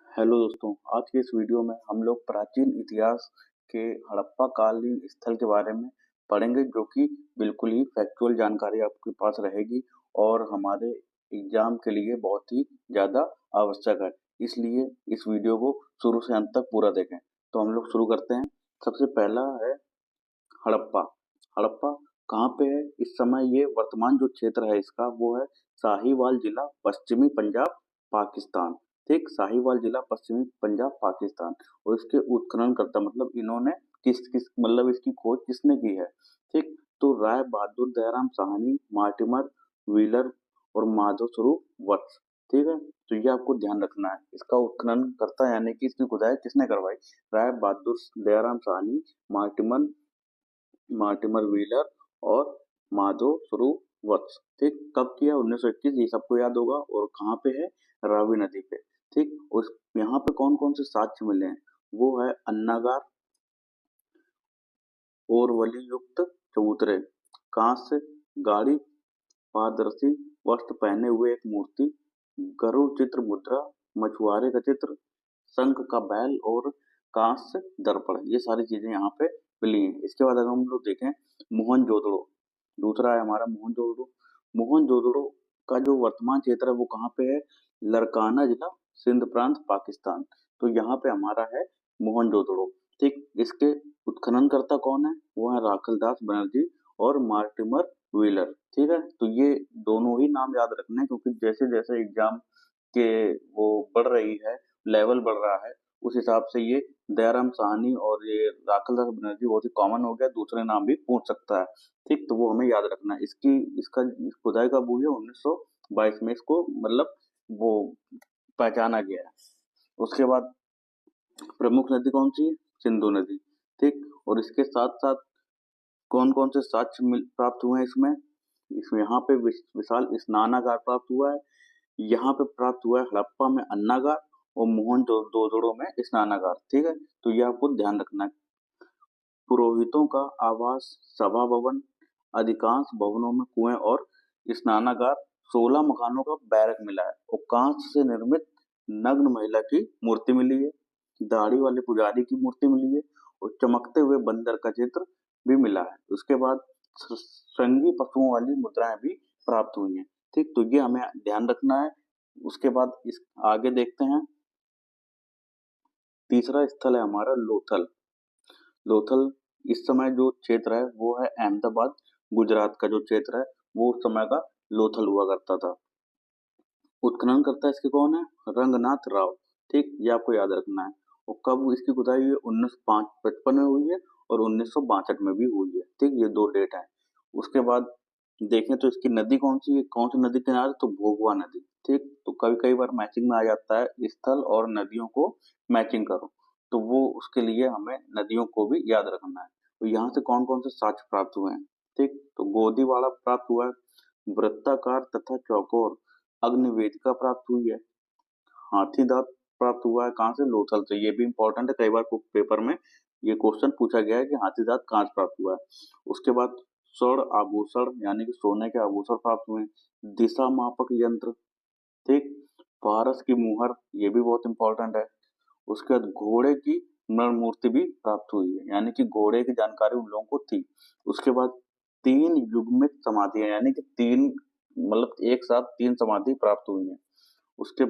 Hello दोस्तों, आज के इस वीडियो में हम लोग प्राचीन इतिहास के हड़प्पा कालीन स्थल के बारे में पढ़ेंगे, जो कि बिल्कुल ही फैक्चुअल जानकारी आपके पास रहेगी और हमारे एग्जाम के लिए बहुत ही ज़्यादा आवश्यक है। इसलिए इस वीडियो को शुरू से अंत तक पूरा देखें। तो हम लोग शुरू करते हैं। सबसे पहला है हड़प्पा। हड़प्पा कहाँ पे है इस समय? ये वर्तमान जो क्षेत्र है इसका वो है साहिवाल जिला, पश्चिमी पंजाब, पाकिस्तान। ठीक, साहिवाल जिला, पश्चिमी पंजाब, पाकिस्तान। और इसके उत्खनन करता मतलब इन्होंने किस किस मतलब इसकी खोज किसने की है? ठीक, तो राय बहादुर, दयाराम साहनी, मार्टिमर व्हीलर और माधव स्वरूप वत्स। ठीक है, तो ये आपको ध्यान रखना है। इसका उत्खनन करता यानी कि इसकी खुदाई किसने करवाई? Rai Bahadur, Dayaram Sahni, Mortimer Mortimer Wheeler और माधव स्वरूप वत्स। ठीक, कब किया? 1921, ये सबको याद होगा। और कहाँ पे है? रावी नदी पे। ठीक, उस यहाँ पे कौन कौन से साक्ष्य मिले हैं? वो है अन्नागार और वली युक्त चबूतरे, कांस्य गाड़ी, पारदर्शी वस्त्र पहने हुए एक मूर्ति, गरुड़ चित्र मुद्रा, मछुआरे का चित्र, शंख का बैल और कांस्य दर्पण। ये सारी चीजें यहाँ पे मिली हैं। इसके बाद अगर हम लोग देखें मोहनजोदड़ो, दूसरा है हमारा मोहनजोदड़ो। मोहनजोदड़ो का जो वर्तमान क्षेत्र है वो कहाँ पे है? लरकाना जिला, सिंध प्रांत, पाकिस्तान। तो यहाँ पे हमारा है मोहनजोदड़ो। ठीक, इसके उत्खननकर्ता कौन है? वो है राखलदास बनर्जी और मार्टिमर व्हीलर। ठीक है, तो ये दोनों ही नाम याद रखने हैं, क्योंकि जैसे जैसे एग्जाम के वो बढ़ रही है, लेवल बढ़ रहा है, उस हिसाब से ये दयाराम साहनी और ये राखलदास बनर्जी बहुत ही कॉमन हो गया, दूसरे नाम भी पूछ सकता है। ठीक, तो वो हमें याद रखना है। इसकी इसका खुदाई कब हुई है? 1922 में इसको मतलब वो पहचाना गया है। उसके बाद प्रमुख नदी कौन सी है? सिंधु नदी। ठीक, और इसके साथ साथ कौन कौन से साक्ष्य प्राप्त हुए हैं इसमें? इसमें यहाँ पे विशाल स्नानागार प्राप्त हुआ है। यहाँ पे प्राप्त हुआ है हड़प्पा में अन्नागार और मोहनजोदड़ो में स्नानागार। ठीक है, तो ये आपको ध्यान रखना है। पुरोहितों का आवास, सभा भवन, अधिकांश भवनों में कुएं और स्नानागार, 16 मकानों का बैरक मिला है और कांच से निर्मित नग्न महिला की मूर्ति मिली है, दाढ़ी वाले पुजारी की मूर्ति मिली है और चमकते हुए बंदर का चित्र भी मिला है। उसके बाद श्रृंगी पशुओं वाली मुद्राएं भी प्राप्त हुई हैं। ठीक, तो ये हमें ध्यान रखना है। उसके बाद इस आगे देखते हैं। तीसरा स्थल है हमारा लोथल। लोथल इस समय जो क्षेत्र है वो है अहमदाबाद, गुजरात का जो क्षेत्र है वो उस समय का लोथल हुआ करता था। उत्खनन करता इसके कौन है? रंगनाथ राव। ठीक, ये आपको याद रखना है। और कब इसकी खुदाई हुई है? 1955 में हुई है और 1962 में भी हुई है। ठीक, ये दो डेट है। उसके बाद देखें तो इसकी नदी कौन सी है? कौन सी नदी किनारे? तो भोगवा नदी। ठीक, तो कभी कई बार मैचिंग में आ जाता है स्थल और नदियों को मैचिंग करो, तो वो उसके लिए हमें नदियों को भी याद रखना है। तो यहाँ से कौन कौन से साक्ष्य प्राप्त हुए हैं? ठीक, तो गोदीवाड़ा प्राप्त हुआ है, वृत्ताकार तथा चौकोर अग्निवेदिका प्राप्त हुई है, हाथी दांत प्राप्त हुआ है। कहाँ से? लोथल से। ये भी इंपॉर्टेंट है, कई बार पेपर में ये क्वेश्चन पूछा गया है कि हाथी दांत कहाँ से प्राप्त हुआ है। उसके बाद स्वर्ण आभूषण यानी कि सोने के आभूषण प्राप्त हुए हैं, दिशा मापक यंत्र। ठीक, पारस की मुहर, ये भी बहुत इंपॉर्टेंट है। उसके बाद घोड़े की मृण मूर्ति भी प्राप्त हुई है, यानी कि घोड़े की जानकारी उन लोगों को थी। उसके बाद 3 युग्मित समाधियां, यानी कि 3 मतलब एक साथ 3 समाधि प्राप्त हुई हैं। उसके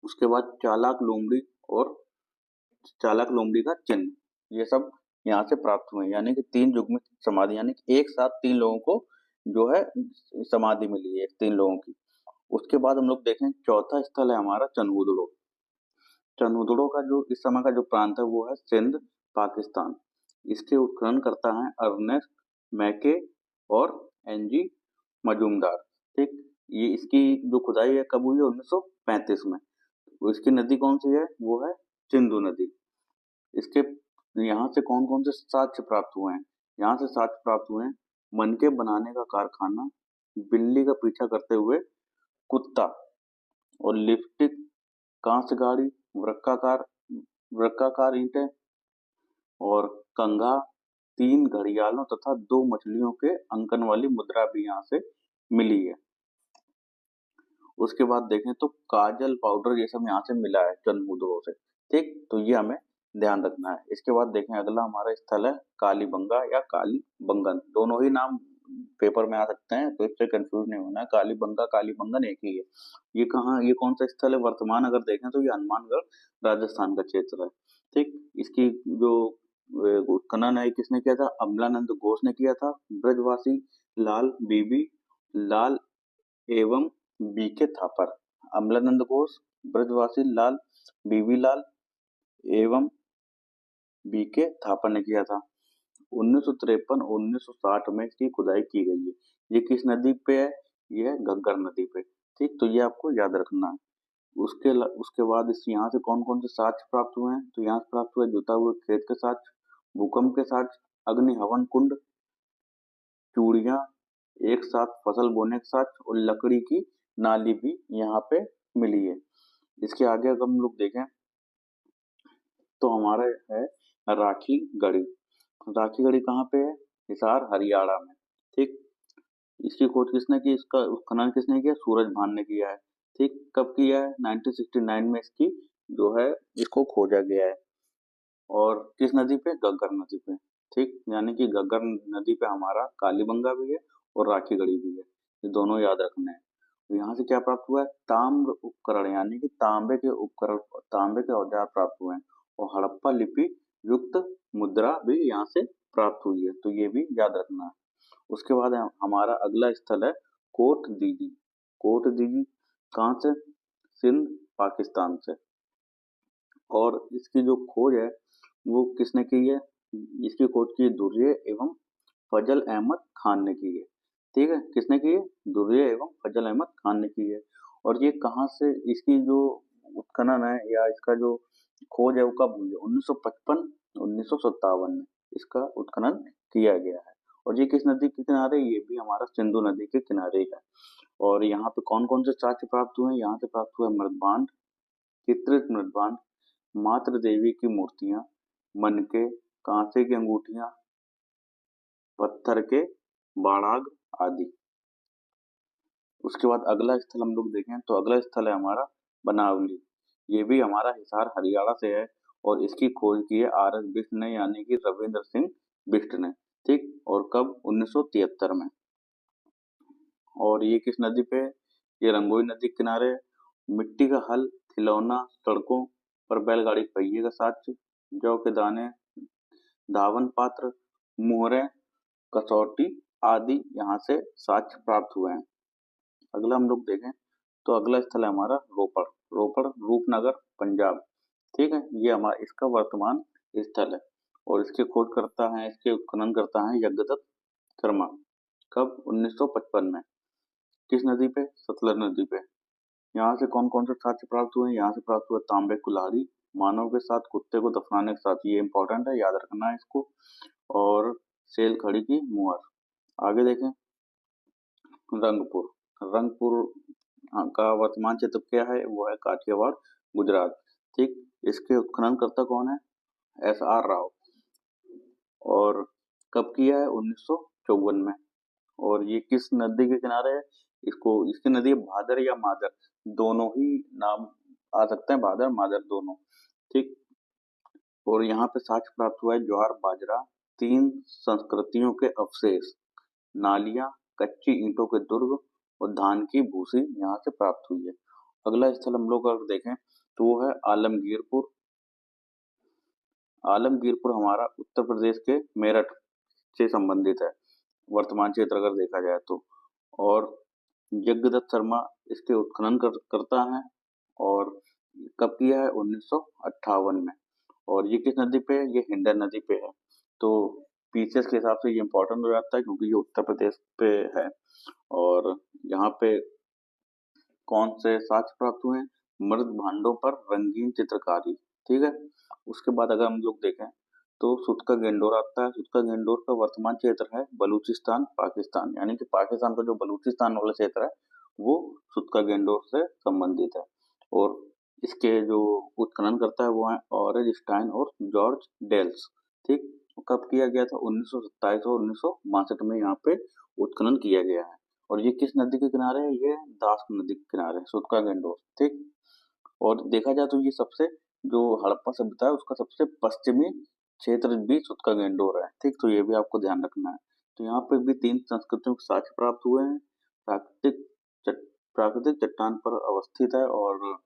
उसके बाद चालाक लोमड़ी और चालाक लोमड़ी का चिन्ह, ये सब यहाँ से प्राप्त हुए हैं। यानी कि 3 युग्मित समाधि, यानी कि एक साथ 3 लोगों को जो है समाधि मिली है 3 लोगों की। उसके बाद हम लोग देखें, चौथा स्थल है हमारा चनहुदड़ो। चनहुदड़ो का जो इस समय का जो प्रांत है वो है सिंध, पाकिस्तान। इसके उत्खनन करता है अर्नेस्ट मैके और एनजी मजूमदार। ठीक, ये इसकी जो खुदाई है कब हुई है? 1935 में। तो इसकी नदी कौन सी है? वो है सिंधु नदी। इसके यहाँ से कौन कौन से साक्ष्य प्राप्त हुए हैं? यहाँ से साक्ष्य प्राप्त हुए हैं मनके बनाने का कारखाना, बिल्ली का पीछा करते हुए कुत्ता और लिपस्टिक, कांस्य गाड़ी, वृक्काकार वृक्काकार ईंटें और कंघा, 3 घड़ियालों तथा 2 मछलियों के अंकन वाली मुद्रा भी यहाँ से मिली है। उसके बाद देखें तो काजल पाउडर ये सब यहाँ से मिला है चंद मुद्रों से। ठीक, तो ये हमें ध्यान रखना है। इसके बाद देखें अगला हमारा स्थल है कालीबंगा या कालीबंगन, दोनों ही नाम पेपर में आ सकते हैं, तो इससे कंफ्यूज नहीं होना है। कालीबंगा कालीबंगन एक ही है। ये कहाँ, ये कौन सा स्थल है? वर्तमान अगर देखें तो ये हनुमानगढ़ राजस्थान का क्षेत्र है। ठीक, इसकी जो उत्खनन है किसने किया था? अमलानंद घोष ने किया था। ब्रजवासी लाल बीबी लाल एवं बीके थापर। अमलानंद घोष, ब्रजवासी लाल बीबी लाल एवं बीके थापर ने किया था। 1953-1960 में इसकी खुदाई की गई है। ये किस नदी पे है? ये है घग्गर नदी पे। ठीक, तो ये आपको याद रखना है। उसके बाद इस यहाँ से कौन कौन से साक्ष्य प्राप्त हुए हैं? तो यहाँ से प्राप्त हुए जुता हुए खेत के साक्ष्य, भूकंप के साक्ष्य, अग्नि हवन कुंड, चूड़ियां, एक साथ फसल बोने के साक्ष्य और लकड़ी की नाली भी यहाँ पे मिली है। इसके आगे अगर हम लोग देखें तो हमारा है राखी गढ़ी। राखी गढ़ी कहाँ पे है? हिसार हरियाणा में। ठीक, इसकी खोज किसने की? इसका उत्खनन किसने किया? सूरज भान ने किया है। ठीक, कब किया है? 1969 में इसकी जो है इसको खोजा गया है। और किस नदी पे? घग्गर नदी पे। ठीक, यानी कि घग्गर नदी पे हमारा कालीबंगा भी है और राखी गढ़ी भी है, ये दोनों याद रखने हैं। तो यहाँ से क्या प्राप्त हुआ है? ताम्र उपकरण, यानी कि तांबे के उपकरण, तांबे के औजार प्राप्त हुए हैं। और हड़प्पा लिपि युक्त मुद्रा भी यहाँ से प्राप्त हुई है, तो ये भी याद रखना है। उसके बाद हमारा अगला स्थल है कोट दीजी। कोट दीजी कहाँ से? सिंध, पाकिस्तान से। और इसकी जो खोज है वो किसने की है? इसकी खोज की दुर्ये एवं फजल अहमद खान ने की है। ठीक है, किसने की है? दुर्ये एवं फजल अहमद खान ने की है। और ये कहाँ से इसकी जो उत्खनन है या इसका जो खोज है वो कब हुई है? 1955 1957 में इसका उत्खनन किया गया है। और ये किस नदी के किनारे? ये भी हमारा सिंधु नदी के किनारे ही है। और यहाँ पे कौन कौन से साक्ष्य प्राप्त हुए हैं? यहाँ से प्राप्त हुआ है मृदबांध, चित्रित मृदबांध, मातृ देवी की मूर्तियां, मनके, कांसे की अंगूठियां, पत्थर के बाड़ाग आदि। उसके बाद अगला स्थल हम लोग देखें तो अगला स्थल है हमारा बनावली। ये भी हमारा हिसार हरियाणा से है और इसकी खोज की है आर एस बिष्ट ने, यानी कि रविंद्र सिंह बिष्ट ने। ठीक, और कब? 1973 में। और ये किस नदी पे है? ये रंगोई नदी के किनारे है। मिट्टी का हल, खिलौना, सड़कों पर बैलगाड़ी के पहिए का साक्ष्य, जौ के दाने, धावन पात्र, मुहरे, कसौटी आदि यहाँ से साक्ष्य प्राप्त हुए हैं। अगला हम लोग देखें तो अगला स्थल है हमारा रोपड़। रोपड़ रूपनगर पंजाब। ठीक है, ये हमारा इसका वर्तमान स्थल है। और इसके खोज करता है, इसके उत्खनन करता है यज्ञदत्त शर्मा। कब? 1955 में। किस नदी पे? सतलज नदी पे। यहाँ से कौन कौन से साक्ष्य प्राप्त हुए हैं? यहाँ से प्राप्त हुआ तांबे कुल्हाड़ी, मानव के साथ कुत्ते को दफनाने के साथ, ये इंपॉर्टेंट है, याद रखना है इसको। और सेल खड़ी की मुहर। आगे देखें रंगपुर। रंगपुर का वर्तमान क्षेत्र क्या है? वो है काठियावाड़, गुजरात। ठीक, इसके उत्खनन करता कौन है? S R Rao. और कब किया है? 1954 में। और ये किस नदी के किनारे है? इसको इसकी नदी है भादर या मादर, दोनों ही नाम आ सकते हैं, भादर मादर दोनों। ठीक, और यहाँ पे साक्ष्य प्राप्त हुआ है ज्वार बाजरा, तीन संस्कृतियों के अवशेष, नालियां, कच्ची ईंटों के दुर्ग और धान की भूसी यहाँ से प्राप्त हुई है। अगला स्थल हम लोग अगर देखें तो वो है आलमगीरपुर। आलमगीरपुर हमारा उत्तर प्रदेश के मेरठ से संबंधित है, वर्तमान क्षेत्र अगर देखा जाए तो। और यज्ञदत्त शर्मा इसके उत्खनन करता है। और कब किया है? 1958 में। और ये किस नदी पे है? ये हिंडन नदी पे है। तो पीसेस के हिसाब से ये इंपॉर्टेंट हो जाता है क्योंकि ये उत्तर प्रदेश पे है। और यहाँ पे कौन से साक्ष्य प्राप्त हुए हैं? मृत भांडों पर रंगीन चित्रकारी। ठीक है, उसके बाद अगर हम लोग देखें तो सुत का गेंडोर आता है। सुत का गेंडोर का वर्तमान क्षेत्र है बलूचिस्तान, पाकिस्तान, यानी कि पाकिस्तान का जो बलूचिस्तान वाला क्षेत्र है वो सुत का गेंडोर से संबंधित है। और इसके जो उत्खनन करता है वो है ऑरेंज स्टाइन और जॉर्ज डेल्स। ठीक, कब किया गया था? 1927 और 1962 में यहाँ पे उत्खनन किया गया है। और ये किस नदी के किनारे है? ये दास नदी के किनारे, सूत्का गेंडोर। ठीक। और देखा जाए तो ये सबसे, जो हड़प्पा सभ्यता है उसका सबसे पश्चिमी क्षेत्र भी सूत्का गेंडोर है। ठीक, तो ये भी आपको ध्यान रखना है। तो यहाँ पे भी 3 संस्कृतियों के साक्ष्य प्राप्त हुए हैं। प्राकृतिक प्राकृतिक चट्टान पर अवस्थित है, और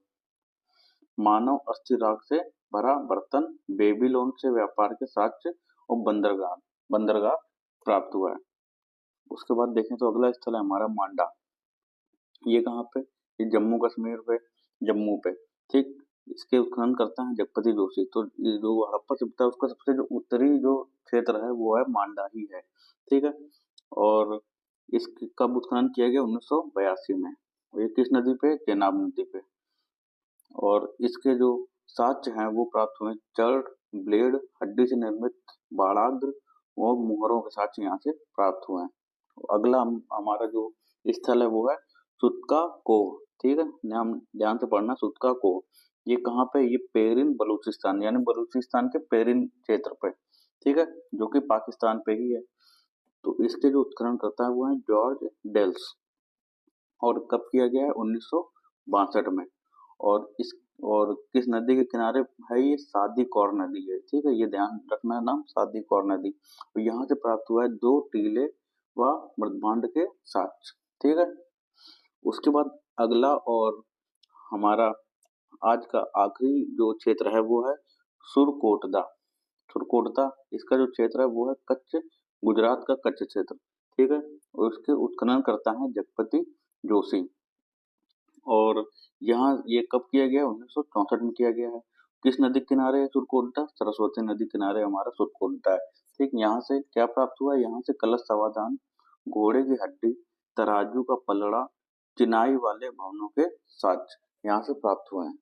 मानव अस्थि राख से भरा बर्तन, बेबीलोन से व्यापार के साक्ष्य, और बंदरगाह बंदरगाह प्राप्त हुआ है। उसके बाद देखें तो अगला स्थल है हमारा मांडा। ये कहाँ पे? ये जम्मू कश्मीर पे, जम्मू पे। ठीक। इसके उत्खनन करता है जगपति जोशी। तो ये जो हड़प्पा सभ्यता है उसका सबसे जो उत्तरी जो क्षेत्र है वो है मांडा ही है। ठीक है। और इसकी कब उत्खनन किया गया? 1982 में। और ये किस नदी पे? चेनाब नदी पे। और इसके जो साक्ष्य हैं वो प्राप्त हुए चर्ड, ब्लेड, हड्डी से निर्मित बाड़ाग्र और मुहरों के साक्ष्य यहाँ से प्राप्त हुए हैं। अगला हमारा जो स्थल है वो है सुतका कोह। ठीक है, ध्यान ध्यान से पढ़ना, सुतका कोह। ये कहाँ पे? ये पेरिन बलूचिस्तान, यानी बलूचिस्तान के पेरिन क्षेत्र पे। ठीक है, जो कि पाकिस्तान पे ही है। तो इसके जो उत्खनन करता है वो है जॉर्ज डेल्स। और कब किया गया है? 1962 में। और इस और किस नदी के किनारे है? ये सादी कौर नदी है। ठीक है, ये ध्यान रखना है नाम, सादी कौर नदी। तो यहाँ से प्राप्त हुआ है 2 टीले व मृदभांड के साक्ष्य। ठीक है। उसके बाद अगला और हमारा आज का आखिरी जो क्षेत्र है वो है सुरकोटदा। सुरकोटदा, इसका जो क्षेत्र है वो है कच्छ, गुजरात का कच्छ क्षेत्र। ठीक है। और उसके उत्खनन करता है जगपति जोशी। और यहाँ ये कब किया गया? 1964 में किया गया है। किस नदी के किनारे है सुरकोटडा? सरस्वती नदी किनारे हमारा सुरकोटडा है। ठीक, यहाँ से क्या प्राप्त हुआ? यहाँ से कलश समाधान, घोड़े की हड्डी, तराजू का पलड़ा, चिनाई वाले भवनों के साक्ष्य यहाँ से प्राप्त हुए हैं।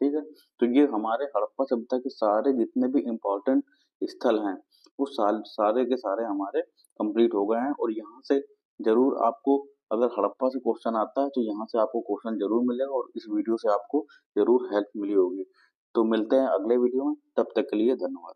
ठीक है। तो ये हमारे हड़प्पा सभ्यता के सारे जितने भी इम्पोर्टेंट स्थल हैं वो सारे के सारे हमारे कंप्लीट हो गए हैं। और यहाँ से जरूर आपको, अगर हड़प्पा से क्वेश्चन आता है तो यहाँ से आपको क्वेश्चन जरूर मिलेगा, और इस वीडियो से आपको जरूर हेल्प मिली होगी। तो मिलते हैं अगले वीडियो में, तब तक के लिए धन्यवाद।